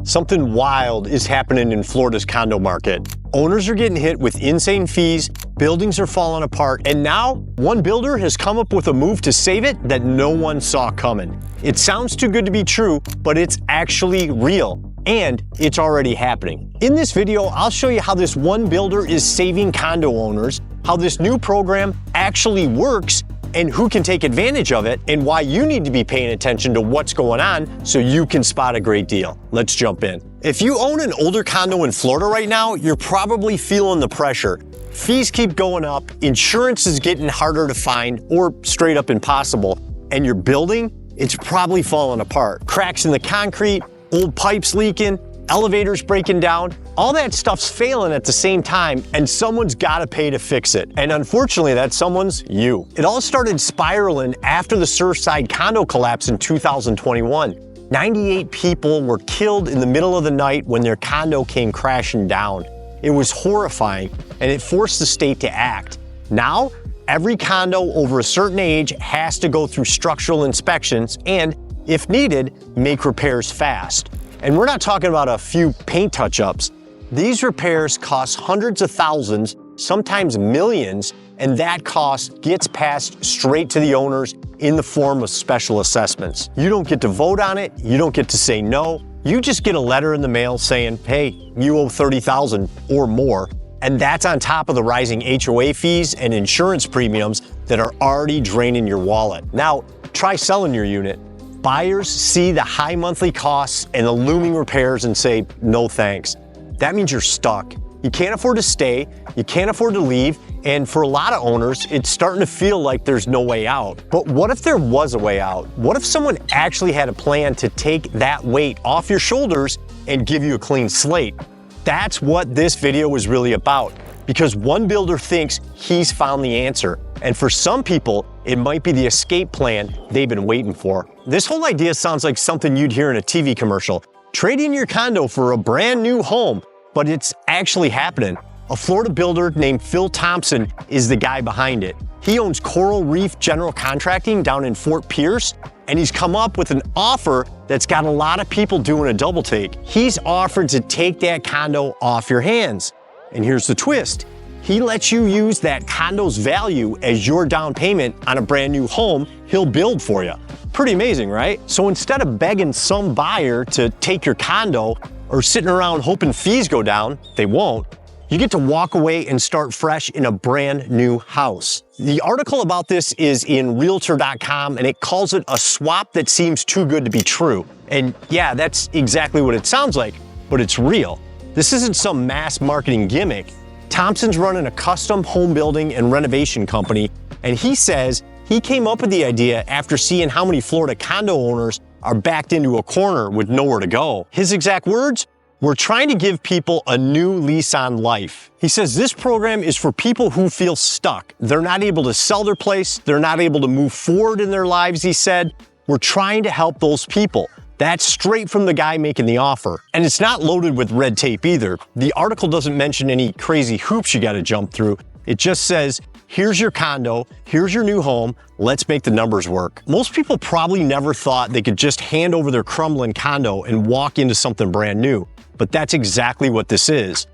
Something wild is happening in Florida's condo market. Owners are getting hit with insane fees, buildings are falling apart, and now one builder has come up with a move to save it that no one saw coming. It sounds too good to be true, but it's actually real, and it's already happening. In this video, I'll show you how this one builder is saving condo owners, how this new program actually works, and who can take advantage of it, and why you need to be paying attention to what's going on so you can spot a great deal. Let's jump in. If you own an older condo in Florida right now, you're probably feeling the pressure. Fees keep going up, insurance is getting harder to find or straight up impossible, and your building, it's probably falling apart. Cracks in the concrete, old pipes leaking, elevators breaking down, all that stuff's failing at the same time, and someone's gotta pay to fix it. And unfortunately, that someone's you. It all started spiraling after the Surfside condo collapse in 2021. 98 people were killed in the middle of the night when their condo came crashing down. It was horrifying, and it forced the state to act. Now, every condo over a certain age has to go through structural inspections and, if needed, make repairs fast. And we're not talking about a few paint touch-ups. These repairs cost hundreds of thousands, sometimes millions, and that cost gets passed straight to the owners in the form of special assessments. You don't get to vote on it, you don't get to say no, you just get a letter in the mail saying, hey, you owe $30,000 or more, and that's on top of the rising HOA fees and insurance premiums that are already draining your wallet. Now, try selling your unit. Buyers see the high monthly costs and the looming repairs and say, no thanks. That means you're stuck. You can't afford to stay, you can't afford to leave, and for a lot of owners, it's starting to feel like there's no way out. But what if there was a way out? What if someone actually had a plan to take that weight off your shoulders and give you a clean slate? That's what this video was really about, because one builder thinks he's found the answer. And for some people, it might be the escape plan they've been waiting for. This whole idea sounds like something you'd hear in a TV commercial. Trading your condo for a brand new home, but it's actually happening. A Florida builder named Phil Thompson is the guy behind it. He owns Coral Reef General Contracting down in Fort Pierce, and he's come up with an offer that's got a lot of people doing a double take. He's offered to take that condo off your hands. And here's the twist. He lets you use that condo's value as your down payment on a brand new home he'll build for you. Pretty amazing, right? So instead of begging some buyer to take your condo or sitting around hoping fees go down, they won't, you get to walk away and start fresh in a brand new house. The article about this is in Realtor.com, and it calls it a swap that seems too good to be true. And yeah, that's exactly what it sounds like, but it's real. This isn't some mass marketing gimmick. Thompson's running a custom home building and renovation company, and he says he came up with the idea after seeing how many Florida condo owners are backed into a corner with nowhere to go. His exact words, "We're trying to give people a new lease on life." He says this program is for people who feel stuck. They're not able to sell their place, they're not able to move forward in their lives, he said. We're trying to help those people. That's straight from the guy making the offer. And it's not loaded with red tape either. The article doesn't mention any crazy hoops you gotta jump through. It just says, here's your condo, here's your new home, let's make the numbers work. Most people probably never thought they could just hand over their crumbling condo and walk into something brand new. But that's exactly what this is.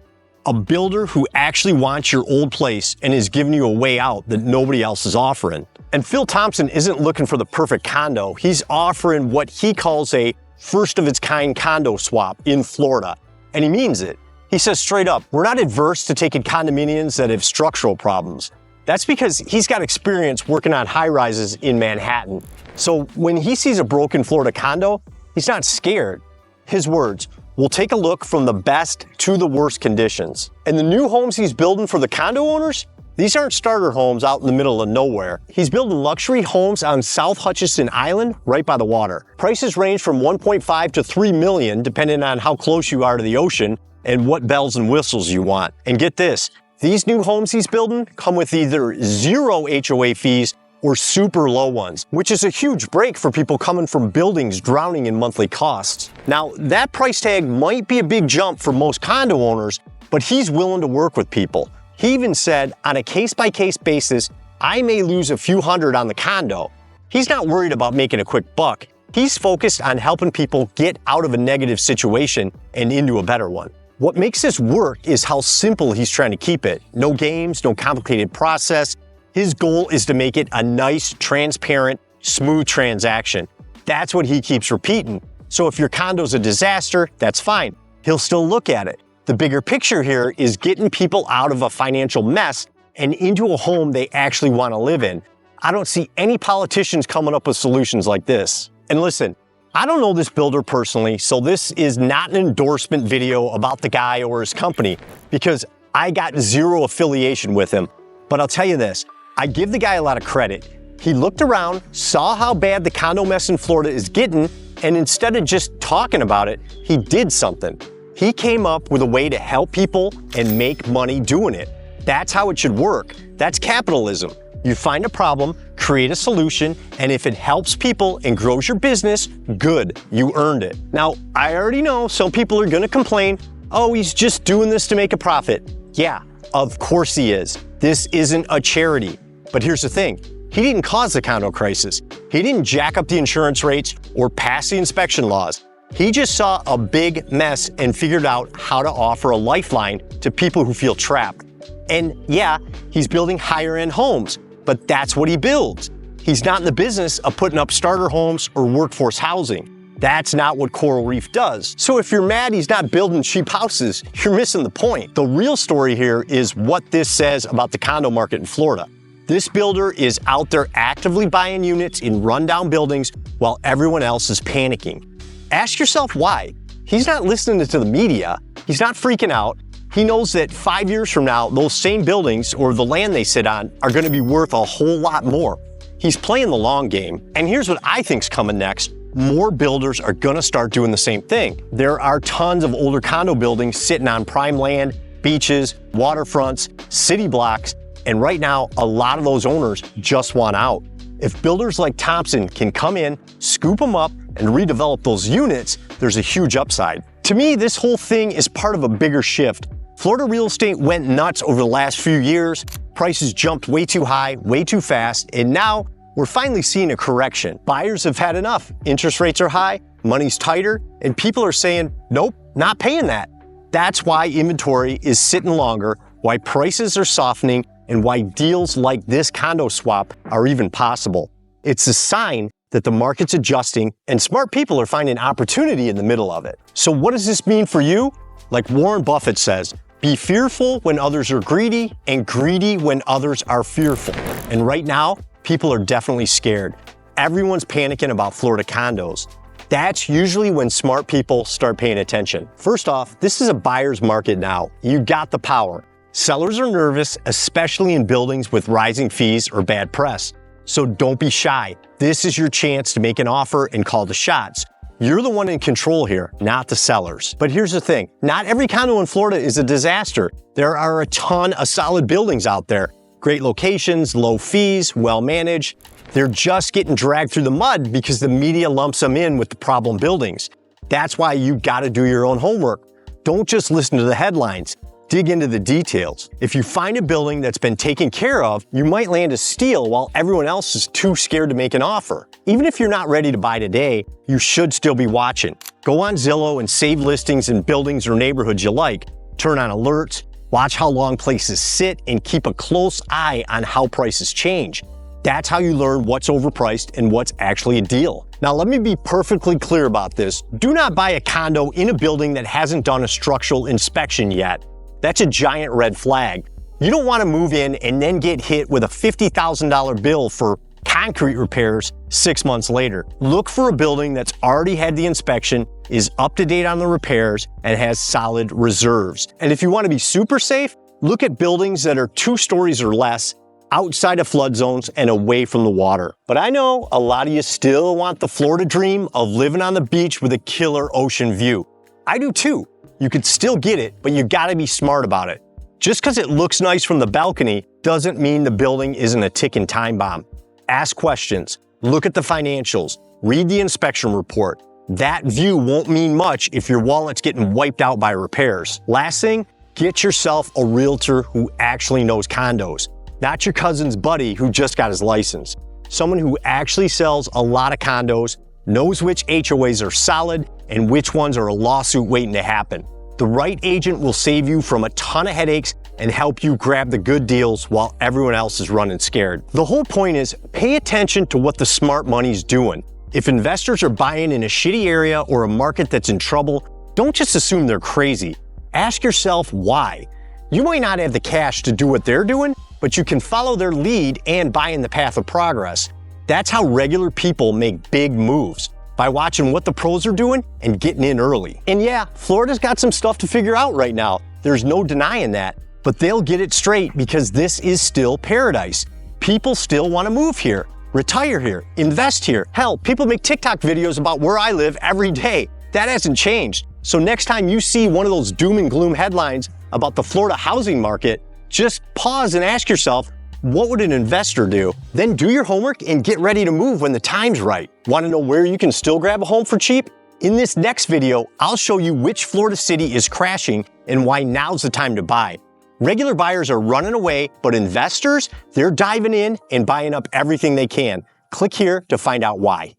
A builder who actually wants your old place and is giving you a way out that nobody else is offering. And Phil Thompson isn't looking for the perfect condo. He's offering what he calls a first-of-its-kind condo swap in Florida. And he means it. He says straight up, we're not adverse to taking condominiums that have structural problems. That's because he's got experience working on high-rises in Manhattan. So when he sees a broken Florida condo, he's not scared. His words, "We'll take a look from the best to the worst conditions." And the new homes he's building for the condo owners? These aren't starter homes out in the middle of nowhere. He's building luxury homes on South Hutchinson Island, right by the water. Prices range from $1.5 to $3 million, depending on how close you are to the ocean and what bells and whistles you want. And get this, these new homes he's building come with either zero HOA fees or super low ones, which is a huge break for people coming from buildings drowning in monthly costs. Now, that price tag might be a big jump for most condo owners, but he's willing to work with people. He even said, on a case-by-case basis, I may lose a few hundred on the condo. He's not worried about making a quick buck. He's focused on helping people get out of a negative situation and into a better one. What makes this work is how simple he's trying to keep it. No games, no complicated process. His goal is to make it a nice, transparent, smooth transaction. That's what he keeps repeating. So if your condo's a disaster, that's fine. He'll still look at it. The bigger picture here is getting people out of a financial mess and into a home they actually want to live in. I don't see any politicians coming up with solutions like this. And listen, I don't know this builder personally, so this is not an endorsement video about the guy or his company because I got zero affiliation with him. But I'll tell you this, I give the guy a lot of credit. He looked around, saw how bad the condo mess in Florida is getting, and instead of just talking about it, he did something. He came up with a way to help people and make money doing it. That's how it should work. That's capitalism. You find a problem, create a solution, and if it helps people and grows your business, good, you earned it. Now, I already know some people are gonna complain, oh, he's just doing this to make a profit. Yeah, of course he is. This isn't a charity. But here's the thing, he didn't cause the condo crisis. He didn't jack up the insurance rates or pass the inspection laws. He just saw a big mess and figured out how to offer a lifeline to people who feel trapped. And yeah, he's building higher end homes, but that's what he builds. He's not in the business of putting up starter homes or workforce housing. That's not what Coral Reef does. So if you're mad he's not building cheap houses, you're missing the point. The real story here is what this says about the condo market in Florida. This builder is out there actively buying units in rundown buildings while everyone else is panicking. Ask yourself why. He's not listening to the media. He's not freaking out. He knows that 5 years from now, those same buildings or the land they sit on are going to be worth a whole lot more. He's playing the long game. And here's what I think's coming next. More builders are going to start doing the same thing. There are tons of older condo buildings sitting on prime land, beaches, waterfronts, city blocks, and right now, a lot of those owners just want out. If builders like Thompson can come in, scoop them up, and redevelop those units, there's a huge upside. To me, this whole thing is part of a bigger shift. Florida real estate went nuts over the last few years. Prices jumped way too high, way too fast, and now we're finally seeing a correction. Buyers have had enough. Interest rates are high, money's tighter, and people are saying, nope, not paying that. That's why inventory is sitting longer, why prices are softening, and why deals like this condo swap are even possible. It's a sign that the market's adjusting and smart people are finding opportunity in the middle of it. So what does this mean for you? Like Warren Buffett says, be fearful when others are greedy and greedy when others are fearful. And right now, people are definitely scared. Everyone's panicking about Florida condos. That's usually when smart people start paying attention. First off, this is a buyer's market now. You got the power. Sellers are nervous, especially in buildings with rising fees or bad press. So don't be shy. This is your chance to make an offer and call the shots. You're the one in control here, not the sellers. But here's the thing, not every condo in Florida is a disaster. There are a ton of solid buildings out there. Great locations, low fees, well managed. They're just getting dragged through the mud because the media lumps them in with the problem buildings. That's why you gotta do your own homework. Don't just listen to the headlines. Dig into the details. If you find a building that's been taken care of, you might land a steal while everyone else is too scared to make an offer. Even if you're not ready to buy today, you should still be watching. Go on Zillow and save listings in buildings or neighborhoods you like. Turn on alerts, watch how long places sit, and keep a close eye on how prices change. That's how you learn what's overpriced and what's actually a deal. Now, let me be perfectly clear about this. Do not buy a condo in a building that hasn't done a structural inspection yet. That's a giant red flag. You don't want to move in and then get hit with a $50,000 bill for concrete repairs 6 months later. Look for a building that's already had the inspection, is up to date on the repairs, and has solid reserves. And if you want to be super safe, look at buildings that are 2 stories or less, outside of flood zones and away from the water. But I know a lot of you still want the Florida dream of living on the beach with a killer ocean view. I do too. You could still get it, but you gotta be smart about it. Just because it looks nice from the balcony doesn't mean the building isn't a ticking time bomb. Ask questions, look at the financials, read the inspection report. That view won't mean much if your wallet's getting wiped out by repairs. Last thing, get yourself a realtor who actually knows condos, not your cousin's buddy who just got his license. Someone who actually sells a lot of condos, knows which HOAs are solid and which ones are a lawsuit waiting to happen. The right agent will save you from a ton of headaches and help you grab the good deals while everyone else is running scared. The whole point is pay attention to what the smart money's doing. If investors are buying in a shitty area or a market that's in trouble, don't just assume they're crazy. Ask yourself why. You might not have the cash to do what they're doing, but you can follow their lead and buy in the path of progress. That's how regular people make big moves, by watching what the pros are doing and getting in early. And yeah, Florida's got some stuff to figure out right now. There's no denying that, but they'll get it straight because this is still paradise. People still want to move here, retire here, invest here. Hell, people make TikTok videos about where I live every day. That hasn't changed. So next time you see one of those doom and gloom headlines about the Florida housing market, just pause and ask yourself, what would an investor do? Then do your homework and get ready to move when the time's right. Want to know where you can still grab a home for cheap? In this next video, I'll show you which Florida city is crashing and why now's the time to buy. Regular buyers are running away, but investors, they're diving in and buying up everything they can. Click here to find out why.